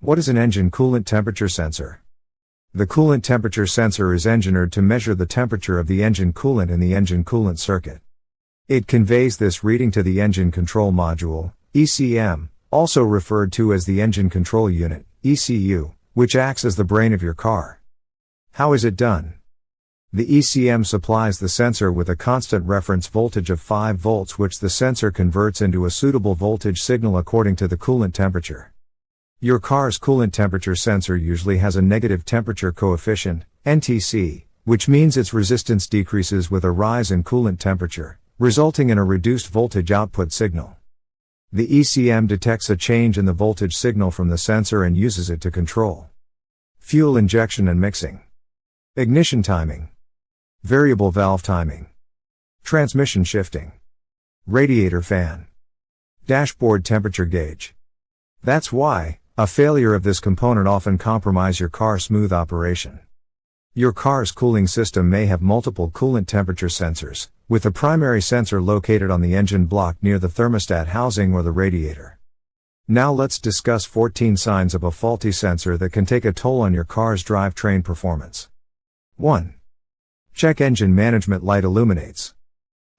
What is an engine coolant temperature sensor? The coolant temperature sensor is engineered to measure the temperature of the engine coolant in the engine coolant circuit. It conveys this reading to the engine control module, ECM, also referred to as the engine control unit, ECU, which acts as the brain of your car. How is it done? The ECM supplies the sensor with a constant reference voltage of 5 volts, which the sensor converts into a suitable voltage signal according to the coolant temperature. Your car's coolant temperature sensor usually has a negative temperature coefficient, NTC, which means its resistance decreases with a rise in coolant temperature, resulting in a reduced voltage output signal. The ECM detects a change in the voltage signal from the sensor and uses it to control fuel injection and mixing, ignition timing, variable valve timing, transmission shifting, radiator fan, dashboard temperature gauge. That's why a failure of this component often compromises your car's smooth operation. Your car's cooling system may have multiple coolant temperature sensors, with the primary sensor located on the engine block near the thermostat housing or the radiator. Now let's discuss 14 signs of a faulty sensor that can take a toll on your car's drivetrain performance. 1. Check engine management light illuminates.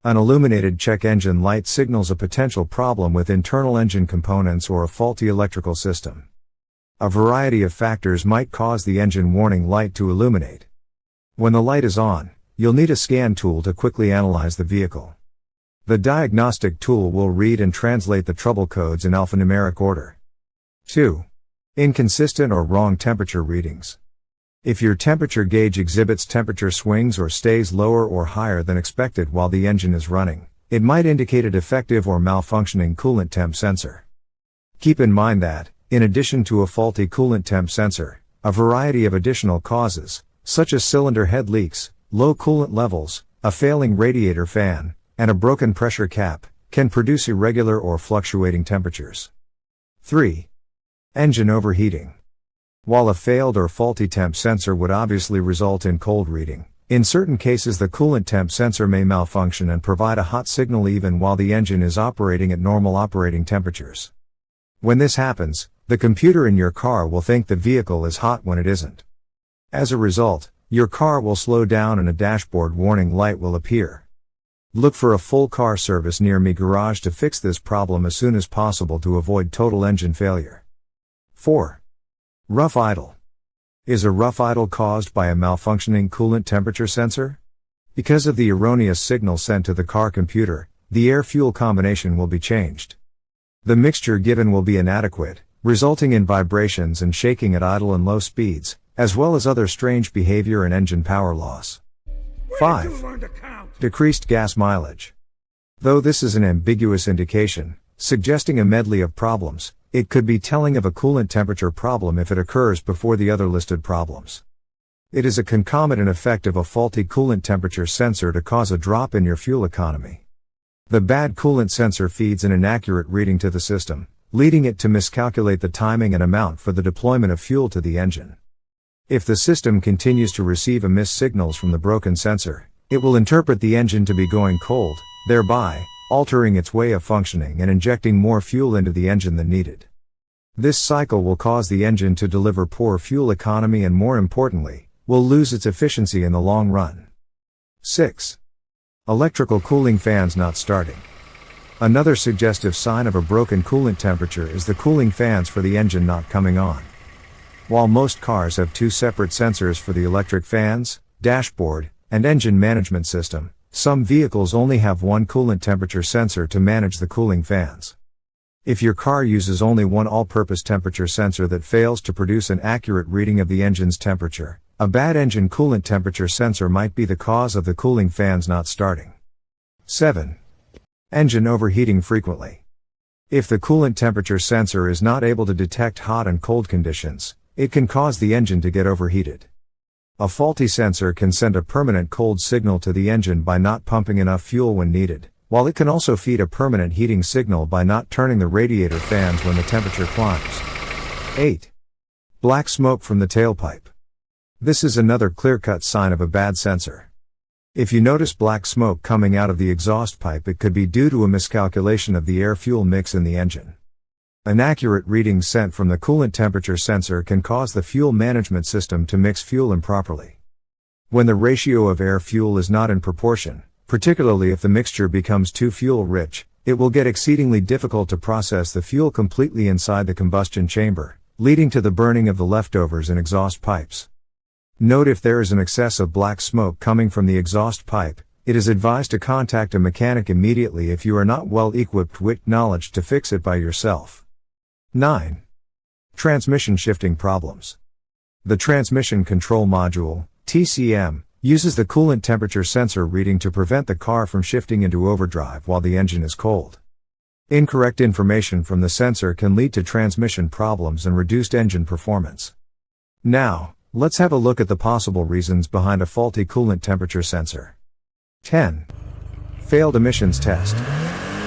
An illuminated check engine light signals a potential problem with internal engine components or a faulty electrical system. A variety of factors might cause the engine warning light to illuminate. When the light is on, you'll need a scan tool to quickly analyze the vehicle. The diagnostic tool will read and translate the trouble codes in alphanumeric order. 2. Inconsistent or wrong temperature readings. If your temperature gauge exhibits temperature swings or stays lower or higher than expected while the engine is running, it might indicate a defective or malfunctioning coolant temp sensor. Keep in mind that, in addition to a faulty coolant temp sensor, a variety of additional causes, such as cylinder head leaks, low coolant levels, a failing radiator fan, and a broken pressure cap, can produce irregular or fluctuating temperatures. 3. Engine overheating. While a failed or faulty temp sensor would obviously result in cold reading, in certain cases the coolant temp sensor may malfunction and provide a hot signal even while the engine is operating at normal operating temperatures. When this happens, the computer in your car will think the vehicle is hot when it isn't. As a result, your car will slow down and a dashboard warning light will appear. Look for a full car service near me garage to fix this problem as soon as possible to avoid total engine failure. 4. Rough idle. Is a rough idle caused by a malfunctioning coolant temperature sensor? Because of the erroneous signal sent to the car computer, the air-fuel combination will be changed. The mixture given will be inadequate, resulting in vibrations and shaking at idle and low speeds, as well as other strange behavior and engine power loss. 5. Decreased gas mileage. Though this is an ambiguous indication, suggesting a medley of problems, it could be telling of a coolant temperature problem if it occurs before the other listed problems. It is a concomitant effect of a faulty coolant temperature sensor to cause a drop in your fuel economy. The bad coolant sensor feeds an inaccurate reading to the system, leading it to miscalculate the timing and amount for the deployment of fuel to the engine. If the system continues to receive amiss signals from the broken sensor, it will interpret the engine to be going cold, thereby altering its way of functioning and injecting more fuel into the engine than needed. This cycle will cause the engine to deliver poor fuel economy and, more importantly, will lose its efficiency in the long run. 6. Electrical cooling fans not starting. Another suggestive sign of a broken coolant temperature is the cooling fans for the engine not coming on. While most cars have 2 separate sensors for the electric fans, dashboard, and engine management system, some vehicles only have one coolant temperature sensor to manage the cooling fans. If your car uses only one all-purpose temperature sensor that fails to produce an accurate reading of the engine's temperature, a bad engine coolant temperature sensor might be the cause of the cooling fans not starting. 7. Engine overheating frequently. If the coolant temperature sensor is not able to detect hot and cold conditions, it can cause the engine to get overheated. A faulty sensor can send a permanent cold signal to the engine by not pumping enough fuel when needed, while it can also feed a permanent heating signal by not turning the radiator fans when the temperature climbs. 8. Black smoke from the tailpipe. This is another clear-cut sign of a bad sensor. If you notice black smoke coming out of the exhaust pipe, it could be due to a miscalculation of the air-fuel mix in the engine. Inaccurate readings sent from the coolant temperature sensor can cause the fuel management system to mix fuel improperly. When the ratio of air-fuel is not in proportion, particularly if the mixture becomes too fuel-rich, it will get exceedingly difficult to process the fuel completely inside the combustion chamber, leading to the burning of the leftovers in exhaust pipes. Note if there is an excess of black smoke coming from the exhaust pipe, it is advised to contact a mechanic immediately if you are not well equipped with knowledge to fix it by yourself. 9. Transmission shifting problems. The Transmission Control Module, TCM, uses the coolant temperature sensor reading to prevent the car from shifting into overdrive while the engine is cold. Incorrect information from the sensor can lead to transmission problems and reduced engine performance. Now, let's have a look at the possible reasons behind a faulty coolant temperature sensor. 10. Failed emissions test.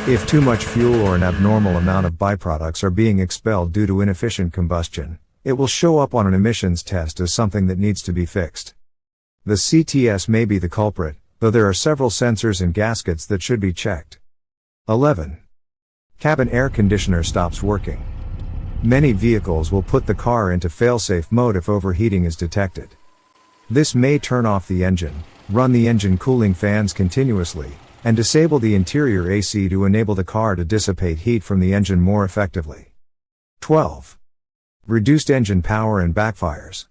If too much fuel or an abnormal amount of byproducts are being expelled due to inefficient combustion, it will show up on an emissions test as something that needs to be fixed. The CTS may be the culprit, though there are several sensors and gaskets that should be checked. 11. Cabin air conditioner stops working. Many vehicles will put the car into failsafe mode if overheating is detected. This may turn off the engine, run the engine cooling fans continuously, and disable the interior AC to enable the car to dissipate heat from the engine more effectively. 12. Reduced engine power and backfires.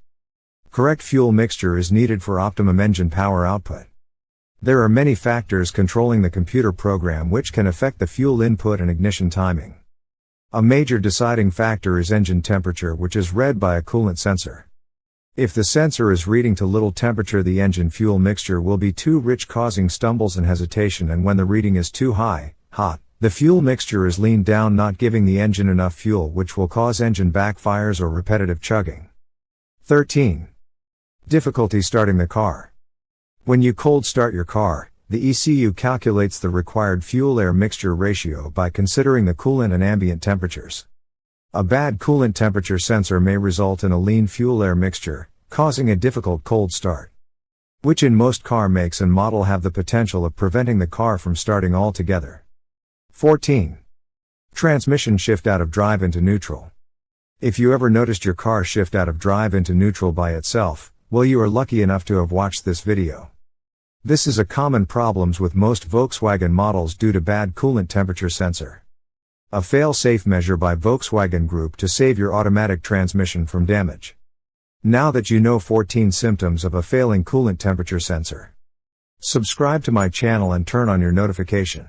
Correct fuel mixture is needed for optimum engine power output. There are many factors controlling the computer program which can affect the fuel input and ignition timing. A major deciding factor is engine temperature, which is read by a coolant sensor. If the sensor is reading to little temperature, the engine fuel mixture will be too rich, causing stumbles and hesitation, and when the reading is too high, hot, the fuel mixture is leaned down, not giving the engine enough fuel, which will cause engine backfires or repetitive chugging. 13. Difficulty starting the car. When you cold start your car, the ECU calculates the required fuel-air mixture ratio by considering the coolant and ambient temperatures. A bad coolant temperature sensor may result in a lean fuel-air mixture, causing a difficult cold start, which in most car makes and model have the potential of preventing the car from starting altogether. 14. Transmission shift out of drive into neutral. If you ever noticed your car shift out of drive into neutral by itself, well, you are lucky enough to have watched this video. This is a common problem with most Volkswagen models due to bad coolant temperature sensor. A fail-safe measure by Volkswagen Group to save your automatic transmission from damage. Now that you know 14 symptoms of a failing coolant temperature sensor, subscribe to my channel and turn on your notification.